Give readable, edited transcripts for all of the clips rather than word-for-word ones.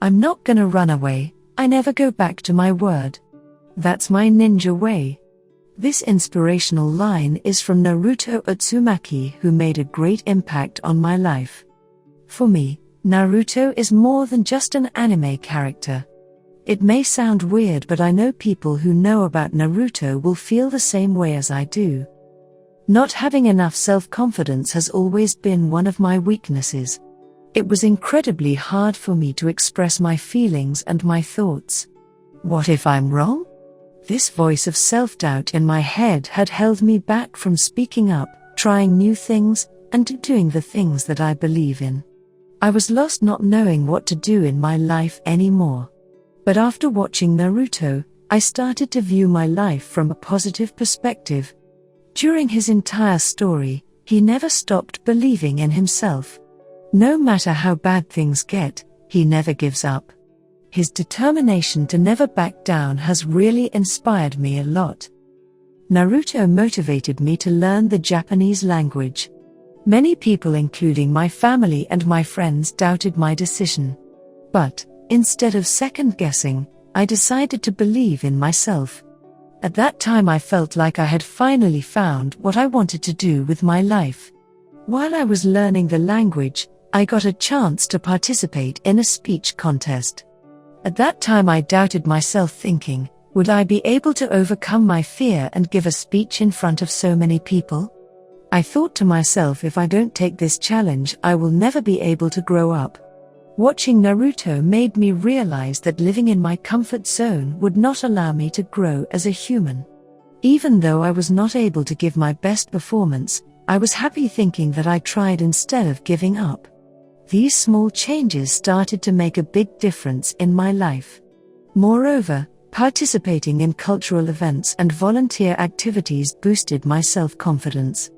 I'm not gonna run away, I never go back to my word. That's my ninja way. This inspirational line is from Naruto Uzumaki, who made a great impact on my life. For me, Naruto is more than just an anime character. It may sound weird, but I know people who know about Naruto will feel the same way as I do. Not having enough self-confidence has always been one of my weaknesses. It was incredibly hard for me to express my feelings and my thoughts. What if I'm wrong? This voice of self-doubt in my head had held me back from speaking up, trying new things, and doing the things that I believe in. I was lost, not knowing what to do in my life anymore. But after watching Naruto, I started to view my life from a positive perspective. During his entire story, he never stopped believing in himself. No matter how bad things get, he never gives up. His determination to never back down has really inspired me a lot. Naruto motivated me to learn the Japanese language. Many people, including my family and my friends, doubted my decision. But, instead of second-guessing, I decided to believe in myself. At that time I felt like I had finally found what I wanted to do with my life. While I was learning the language, I got a chance to participate in a speech contest. At that time I doubted myself, thinking, would I be able to overcome my fear and give a speech in front of so many people? I thought to myself, if I don't take this challenge, I will never be able to grow up. Watching Naruto made me realize that living in my comfort zone would not allow me to grow as a human. Even though I was not able to give my best performance, I was happy thinking that I tried instead of giving up. These small changes started to make a big difference in my life. Moreover, participating in cultural events and volunteer activities boosted my self-confidence.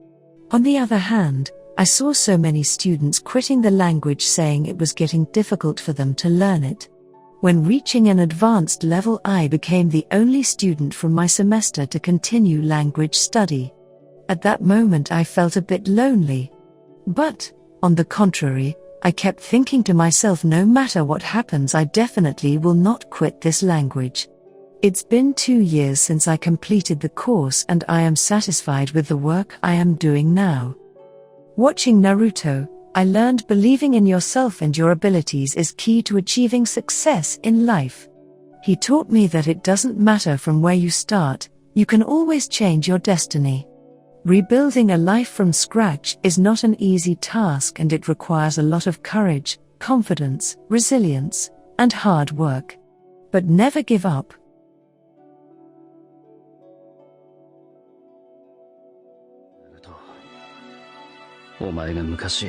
On the other hand, I saw so many students quitting the language, saying it was getting difficult for them to learn it. When reaching an advanced level, I became the only student from my semester to continue language study. At that moment I felt a bit lonely. But, on the contrary, I kept thinking to myself, no matter what happens, I definitely will not quit this language. It's been 2 years since I completed the course, and I am satisfied with the work I am doing now. Watching Naruto, I learned believing in yourself and your abilities is key to achieving success in life. He taught me that it doesn't matter from where you start, you can always change your destiny. Rebuilding a life from scratch is not an easy task, and it requires a lot of courage, confidence, resilience, and hard work. But never give up. Naruto, お前が昔、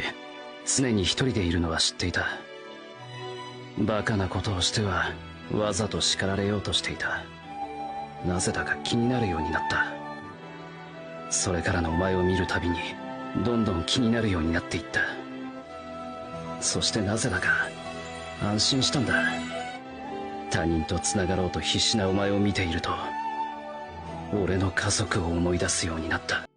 常に一人でいるのは知っていた。バカなことをしては、わざと叱られようとしていた。なぜだか気になるようになった。それからのお前を見るたびにどんどん気になるようになっていった。そしてなぜだか安心したんだ。他人とつながろうと必死なお前を見ていると俺の家族を思い出すようになった。